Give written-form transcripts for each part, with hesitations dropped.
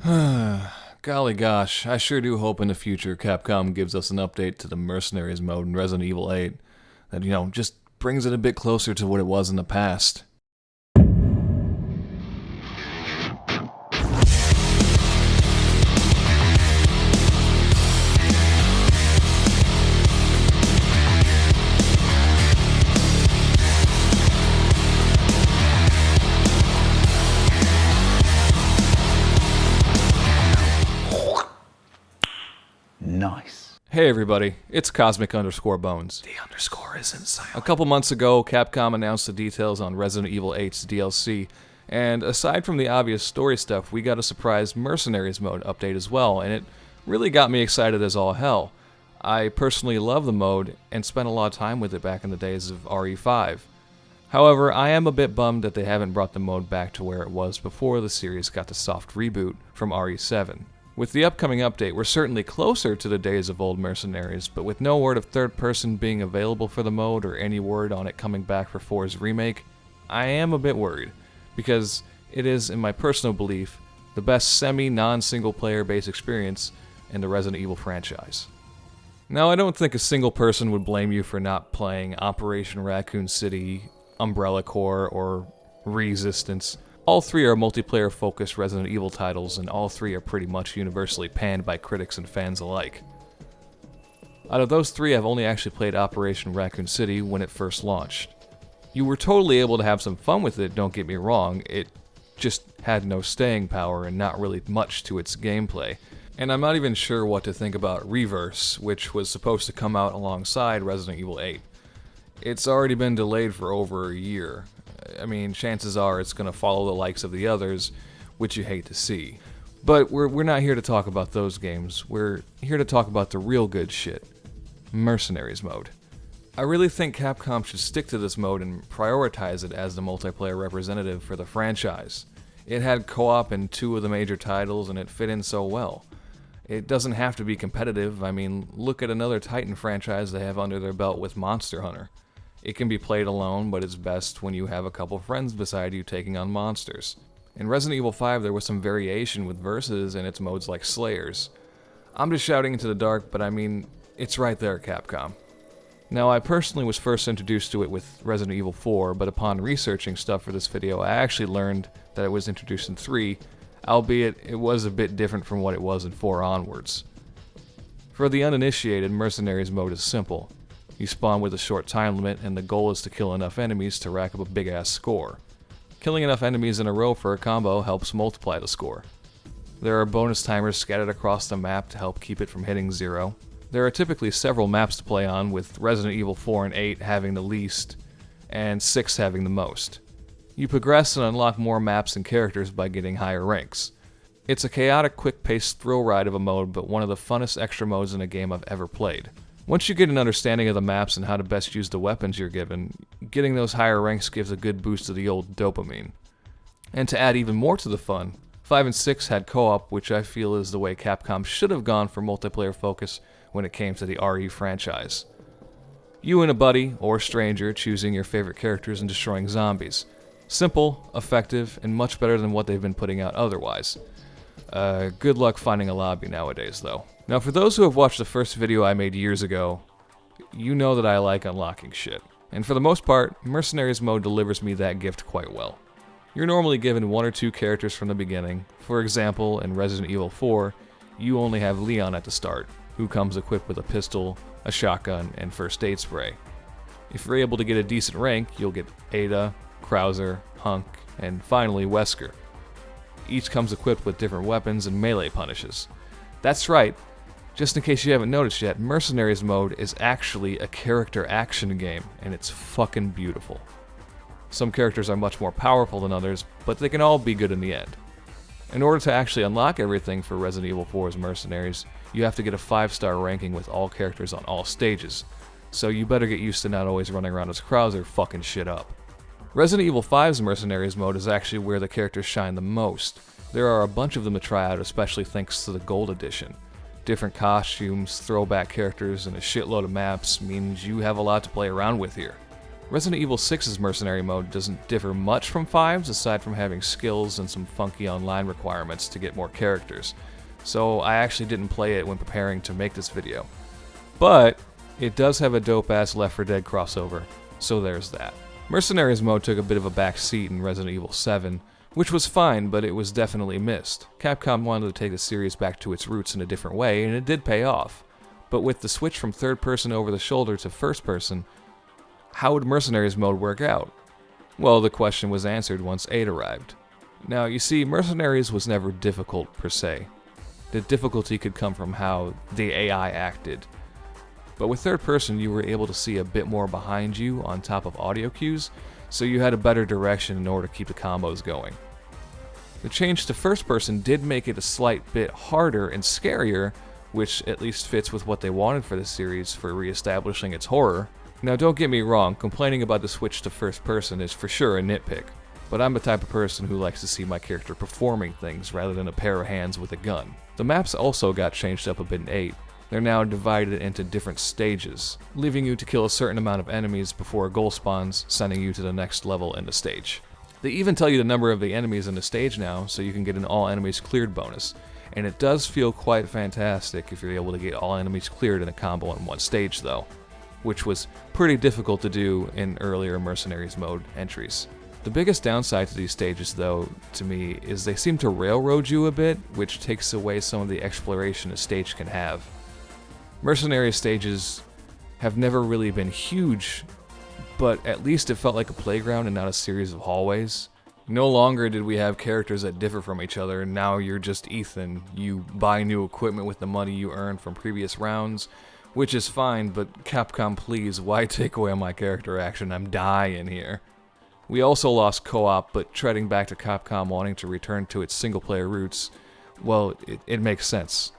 Golly gosh, I sure do hope in the future Capcom gives us an update to the Mercenaries mode in Resident Evil 8 that, just brings it a bit closer to what it was in the past. Nice. Hey everybody, it's Cosmic_Bones. The underscore isn't silent. A couple months ago, Capcom announced the details on Resident Evil 8's DLC, and aside from the obvious story stuff, we got a surprise Mercenaries mode update as well, and it really got me excited as all hell. I personally love the mode, and spent a lot of time with it back in the days of RE5. However, I am a bit bummed that they haven't brought the mode back to where it was before the series got the soft reboot from RE7. With the upcoming update, we're certainly closer to the days of old Mercenaries, but with no word of third person being available for the mode or any word on it coming back for 4's remake, I am a bit worried, because it is, in my personal belief, the best semi-non-single player based experience in the Resident Evil franchise. Now, I don't think a single person would blame you for not playing Operation Raccoon City, Umbrella Corps, or Resistance. All three are multiplayer-focused Resident Evil titles, and all three are pretty much universally panned by critics and fans alike. Out of those three, I've only actually played Operation Raccoon City when it first launched. You were totally able to have some fun with it, don't get me wrong, it just had no staying power and not really much to its gameplay. And I'm not even sure what to think about Reverse, which was supposed to come out alongside Resident Evil 8. It's already been delayed for over a year. I mean, chances are it's going to follow the likes of the others, which you hate to see. But we're not here to talk about those games. We're here to talk about the real good shit. Mercenaries mode. I really think Capcom should stick to this mode and prioritize it as the multiplayer representative for the franchise. It had co-op in 2 of the major titles and it fit in so well. It doesn't have to be competitive. I mean, look at another Titan franchise they have under their belt with Monster Hunter. It can be played alone, but it's best when you have a couple friends beside you taking on monsters. In Resident Evil 5, there was some variation with verses in its modes like Slayers. I'm just shouting into the dark, but I mean, it's right there, Capcom. Now, I personally was first introduced to it with Resident Evil 4, but upon researching stuff for this video, I actually learned that it was introduced in 3, albeit it was a bit different from what it was in 4 onwards. For the uninitiated, Mercenaries mode is simple. You spawn with a short time limit, and the goal is to kill enough enemies to rack up a big-ass score. Killing enough enemies in a row for a combo helps multiply the score. There are bonus timers scattered across the map to help keep it from hitting 0. There are typically several maps to play on, with Resident Evil 4 and 8 having the least, and 6 having the most. You progress and unlock more maps and characters by getting higher ranks. It's a chaotic, quick-paced thrill ride of a mode, but one of the funnest extra modes in a game I've ever played. Once you get an understanding of the maps and how to best use the weapons you're given, getting those higher ranks gives a good boost to the old dopamine. And to add even more to the fun, 5 and 6 had co-op, which I feel is the way Capcom should have gone for multiplayer focus when it came to the RE franchise. You and a buddy, or stranger, choosing your favorite characters and destroying zombies. Simple, effective, and much better than what they've been putting out otherwise. Good luck finding a lobby nowadays, though. Now, for those who have watched the first video I made years ago, you know that I like unlocking shit. And for the most part, Mercenaries mode delivers me that gift quite well. You're normally given 1 or 2 characters from the beginning. For example, in Resident Evil 4, you only have Leon at the start, who comes equipped with a pistol, a shotgun, and first aid spray. If you're able to get a decent rank, you'll get Ada, Krauser, Hunk, and finally Wesker. Each comes equipped with different weapons and melee punishes. That's right, just in case you haven't noticed yet, Mercenaries mode is actually a character action game, and it's fucking beautiful. Some characters are much more powerful than others, but they can all be good in the end. In order to actually unlock everything for Resident Evil 4's Mercenaries, you have to get a 5-star ranking with all characters on all stages, so you better get used to not always running around as Krauser fucking shit up. Resident Evil 5's Mercenaries mode is actually where the characters shine the most. There are a bunch of them to try out, especially thanks to the Gold Edition. Different costumes, throwback characters, and a shitload of maps means you have a lot to play around with here. Resident Evil 6's Mercenary mode doesn't differ much from 5's, aside from having skills and some funky online requirements to get more characters, so I actually didn't play it when preparing to make this video. But it does have a dope-ass Left 4 Dead crossover, so there's that. Mercenaries mode took a bit of a back seat in Resident Evil 7, which was fine, but it was definitely missed. Capcom wanted to take the series back to its roots in a different way, and it did pay off. But with the switch from third person over the shoulder to first person, how would Mercenaries mode work out? Well, the question was answered once 8 arrived. Now, you see, Mercenaries was never difficult per se. The difficulty could come from how the AI acted. But with third person, you were able to see a bit more behind you on top of audio cues, so you had a better direction in order to keep the combos going. The change to first person did make it a slight bit harder and scarier, which at least fits with what they wanted for the series for re-establishing its horror. Now don't get me wrong, complaining about the switch to first person is for sure a nitpick, but I'm the type of person who likes to see my character performing things rather than a pair of hands with a gun. The maps also got changed up a bit in 8. They're now divided into different stages, leaving you to kill a certain amount of enemies before a goal spawns, sending you to the next level in the stage. They even tell you the number of the enemies in the stage now, so you can get an all enemies cleared bonus, and it does feel quite fantastic if you're able to get all enemies cleared in a combo in one stage though, which was pretty difficult to do in earlier Mercenaries mode entries. The biggest downside to these stages though, to me, is they seem to railroad you a bit, which takes away some of the exploration a stage can have. Mercenary stages have never really been huge, but at least it felt like a playground and not a series of hallways. No longer did we have characters that differ from each other, and now you're just Ethan. You buy new equipment with the money you earned from previous rounds, which is fine, but Capcom please, why take away my character action? I'm dying here. We also lost co-op, but treading back to Capcom wanting to return to its single-player roots, well, it makes sense.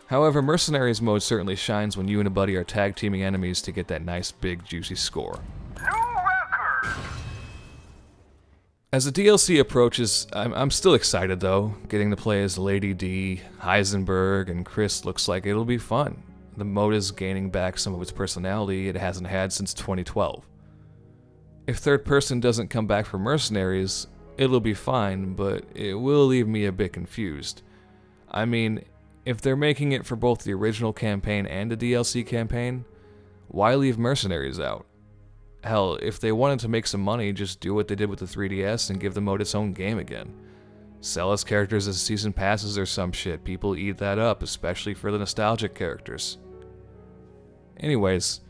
However, Mercenaries mode certainly shines when you and a buddy are tag-teaming enemies to get that nice, big, juicy score. As the DLC approaches, I'm still excited though. Getting to play as Lady D, Heisenberg, and Chris looks like it'll be fun. The mode is gaining back some of its personality it hasn't had since 2012. If third person doesn't come back for Mercenaries, it'll be fine, but it will leave me a bit confused. I mean, if they're making it for both the original campaign and the DLC campaign, why leave Mercenaries out? Hell, if they wanted to make some money, just do what they did with the 3DS and give the mode its own game again. Sell us characters as season passes or some shit. People eat that up, especially for the nostalgic characters. Anyways,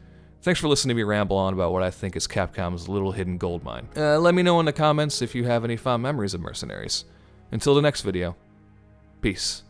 thanks for listening to me ramble on about what I think is Capcom's little hidden goldmine. Let me know in the comments if you have any fond memories of Mercenaries. Until the next video, peace.